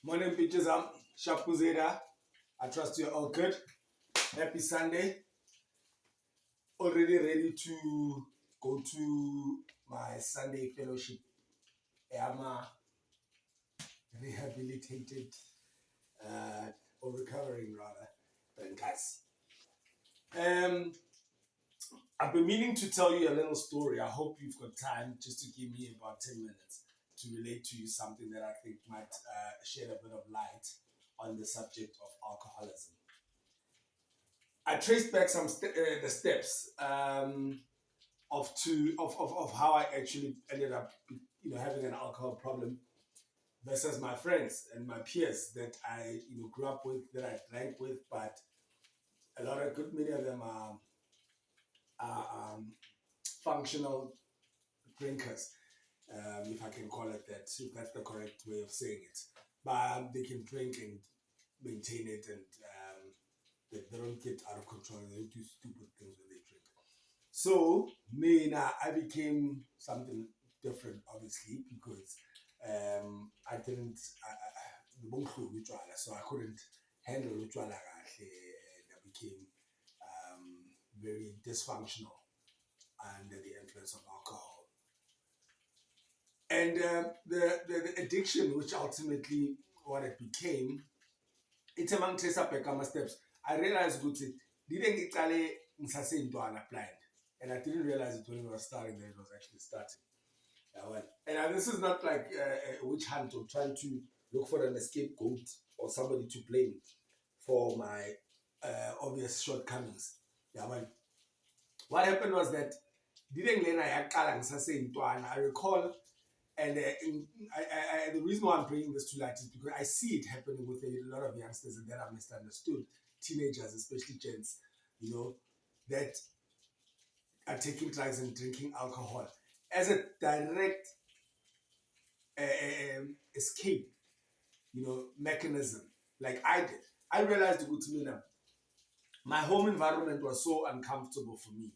Morning, bitches. I'm Shapuzeda. I trust you're all good. Happy Sunday. Already ready to go to my Sunday fellowship. I'm rehabilitated or recovering rather than guys. I've been meaning to tell you a little story. I hope you've got time just to give me about 10 minutes to relate to you something that I think might shed a bit of light on the subject of alcoholism. I traced back the steps of how I actually ended up, having an alcohol problem versus my friends and my peers that I, grew up with, that I drank with, but many of them are functional drinkers, if I can call it that, if that's the correct way of saying it. But they can drink and maintain it, and they don't get out of control. They don't do stupid things when they drink. So I became something different, obviously, because I didn't, so I couldn't handle utshwala kahle, and I became very dysfunctional under the influence of alcohol. And the addiction, which ultimately what it became, it's among my steps. I realized that didn't blind, and I didn't realize it when it was starting that it was actually starting. And this is not like a witch hunt or trying to look for an scapegoat or somebody to blame for my obvious shortcomings. What happened was that I recall, and the reason why I'm bringing this to light is because I see it happening with a lot of youngsters that are misunderstood, teenagers, especially gents, that are taking drugs and drinking alcohol as a direct escape, mechanism. Like I did. I realized it to me now. My home environment was so uncomfortable for me.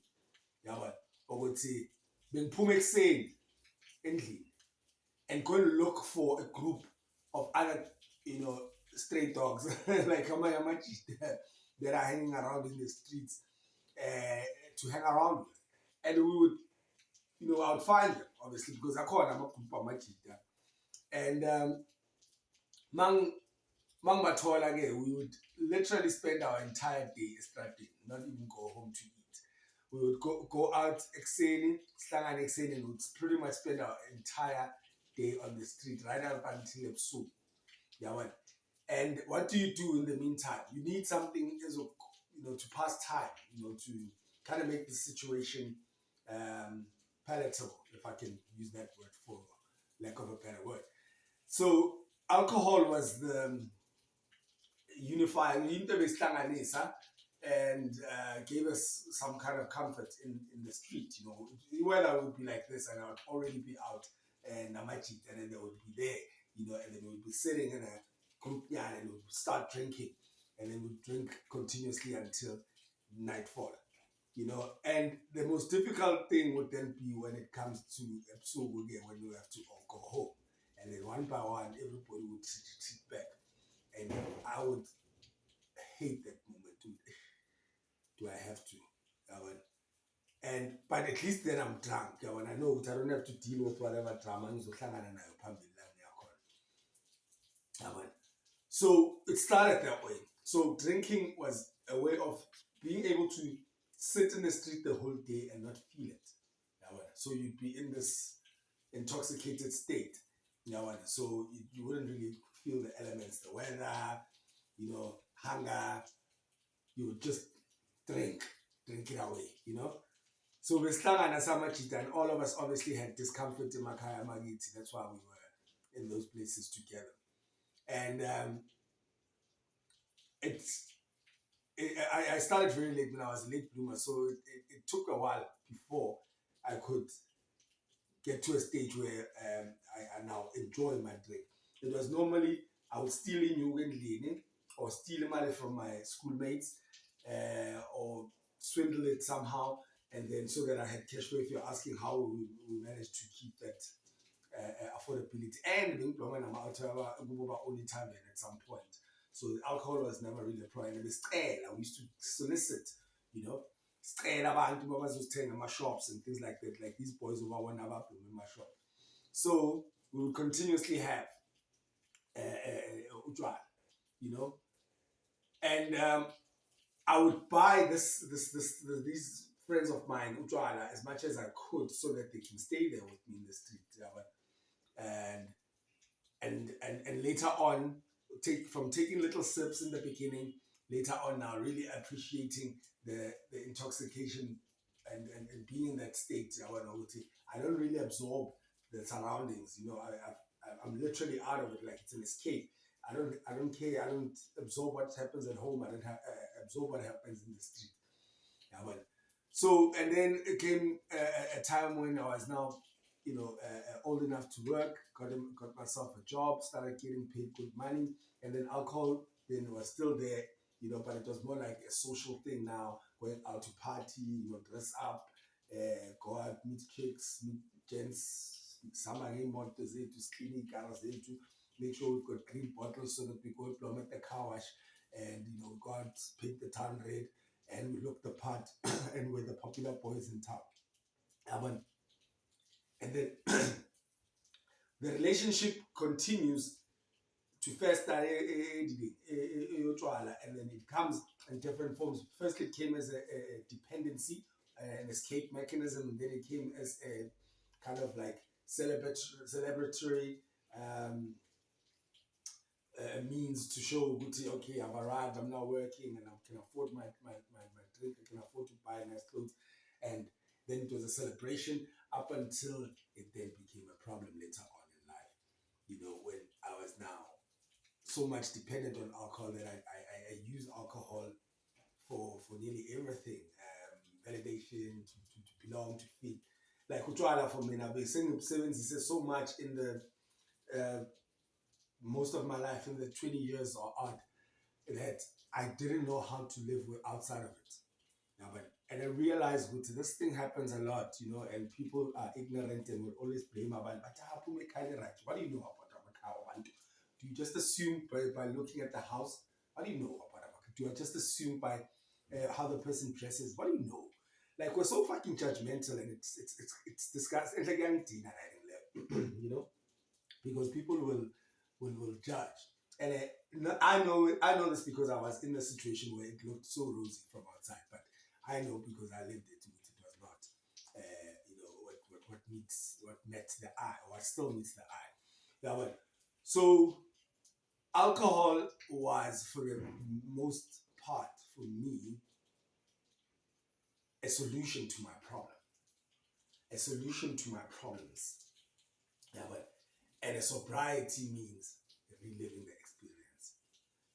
Ukuthi bengiphuma ekuseni endlini and go and look for a group of other, stray dogs like Amayamachis that are hanging around in the streets to hang around with. And we would, I would find them, obviously, because I call them a group of machita. And Mang Bathola, we would literally spend our entire day studying, not even go home to eat. We would go out exhaling, and would pretty much spend our entire day on the street right up until Epsu. And what do you do in the meantime? You need something as to pass time, to kind of make the situation palatable, if I can use that word for lack of a better word. So alcohol was the unifying and gave us some kind of comfort in the street. The weather would be like this, and I would already be out and I might eat, and then they would be there, and then we would be sitting in a group and we would start drinking, and then we'd drink continuously until nightfall. And the most difficult thing would then be when it comes to ebusuku when you have to all go home. And then one by one, everybody would sit back. And I would hate that moment. Do I have to? But at least then I'm drunk. When I know I don't have to deal with whatever drama. So it started that way. So drinking was a way of being able to sit in the street the whole day and not feel it. So you'd be in this intoxicated state. So you wouldn't really feel the elements, the weather, hunger. You would just drink it away, So we started as Samachita, and all of us obviously had discomfort in Makaya Magiti. That's why we were in those places together. And I started very late when I was a late bloomer, so it took a while before I could get to a stage where I now enjoy my drink. It was normally I would steal in Yugendlini or steal money from my schoolmates or swindle it somehow, and then so that I had cash flow. If you're asking how we managed to keep that affordability, and being blown only tavern at some point. So alcohol was never really a problem. And we used to solicit, you know, abantu babazozithenga ama-shops and things like that, like these boys over one hour in my shop. So we would continuously have utwala, you know, and I would buy these friends of mine utwala as much as I could so that they can stay there with me in the street. And later on, taking little sips in the beginning, later on now really appreciating the intoxication and being in that state. I don't really absorb the surroundings. I'm literally out of it, like it's an escape. I don't care. I don't absorb what happens at home. I don't absorb what happens in the street. So, and then it came a time when I was now, old enough to work, got myself a job, started getting paid good money, and then alcohol then was still there, but it was more like a social thing now, going out to party, dress up, go out, meet chicks, meet gents, some again to clean cars, to make sure we've got green bottles so that we go plumb at the car wash and go out, paint the town red, and we look the part and we're the popular boys in town. And then the relationship continues to first start and then it comes in different forms. First, it came as a dependency, an escape mechanism, and then it came as a kind of like celebratory means to show, okay, I've arrived, I'm now working, and I can afford my drink, I can afford to buy nice clothes. And then it was a celebration up until it then became a problem later on in life. When I was now so much dependent on alcohol that I use alcohol for nearly everything. Validation, to belong, to fit. Like utwala for me, I've been saying so much in the most of my life, in the 20 years or odd, that I didn't know how to live outside of it. And I realized this thing happens a lot, and people are ignorant and will always blame about it. But what do you know about Abakawa? Do you just assume by looking at the house? What do you know about Abakawa? Do you just assume by how the person dresses? What do you know? Like, we're so fucking judgmental, and it's disgusting. Because people will judge. And I know this because I was in a situation where it looked so rosy from outside, but I know because I lived it. It was not, what met the eye, or what still meets the eye. So alcohol was, for the most part, for me, a solution to my problem, a solution to my problems. And a sobriety means reliving the experience.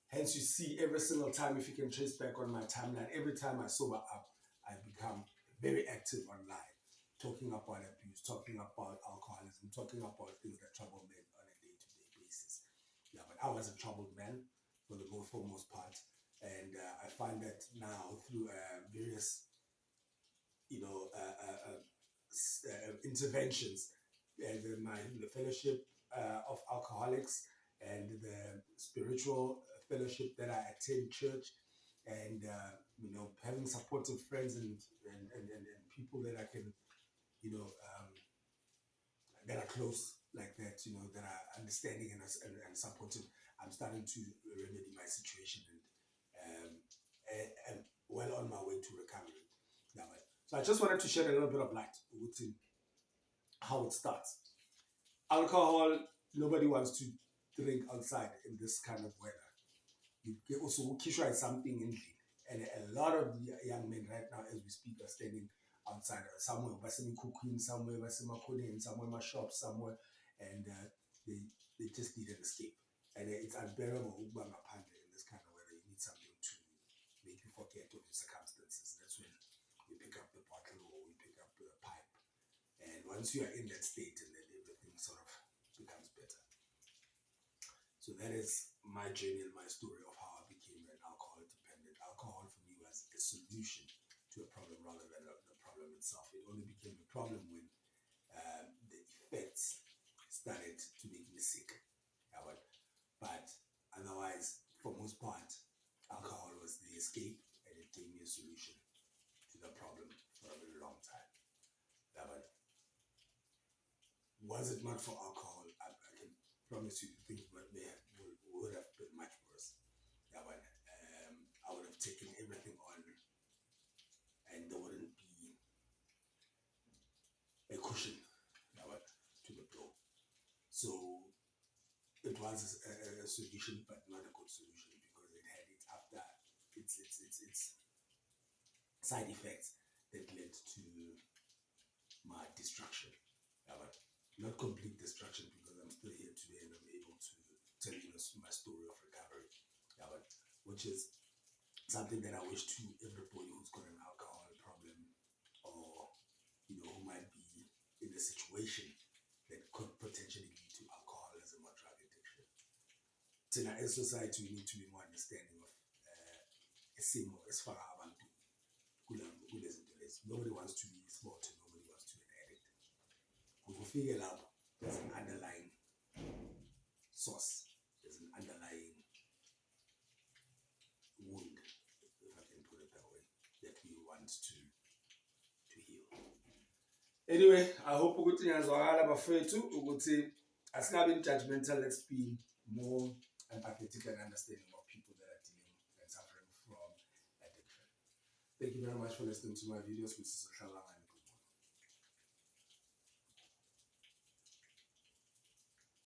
Hence, you see every single time, if you can trace back on my timeline, every time I sober up, I become very active online, talking about abuse, talking about alcoholism, talking about things that trouble men on a day-to-day basis. But I was a troubled man for the most part, and I find that now through various, interventions, the fellowship of alcoholics and the spiritual fellowship that I attend church, and having supportive friends and people that I can that are close like that, that are understanding and supportive. I'm starting to remedy my situation and well on my way to recovery. So I just wanted to shed a little bit of light with how it starts. Alcohol, nobody wants to drink outside in this kind of weather. You also Kishwa is something in, and a lot of young men right now, as we speak, are standing outside somewhere, cooking somewhere, in somewhere, my shop somewhere, and they just need an escape. And it's unbearable in this kind of weather. You need something to make you forget of your circumstances. That's when we pick up the bottle or we pick up the pipe. And once you are in that state, and then everything sort of becomes better. So that is my journey and my story of how I became an alcohol dependent. Alcohol for me was a solution to a problem rather than the problem itself. It only became a problem when the effects started to make me sick. But otherwise, for most part, alcohol was the escape, and it gave me a solution to the problem for a very long time. But was it not for alcohol, I can promise you things would have been much worse. But I would have taken everything on, and there wouldn't be a cushion to the blow. So it was a solution, but not a good solution, because it had its side effects that led to my destruction. But not complete destruction, because I'm still here today and I'm able to tell you my story of recovery. But which is something that I wish to everybody who's got an alcohol problem, or who might be in a situation that could potentially lead to alcoholism or drug addiction. Tonight, as society, we need to be more understanding of isimo esifaka abantu kulezinto lezi. Nobody wants to be smart, nobody wants to be an addict. Because we figure out there's an underlying source, there's an underlying wound, if I can put it that way, that we want to heal. Anyway, I hope ukuthi ngiyazwakala bafethu ukuthi asingabi judgmental, let's be more empathetic and understanding of people that are dealing and suffering from addiction. Thank you very much for listening to my videos.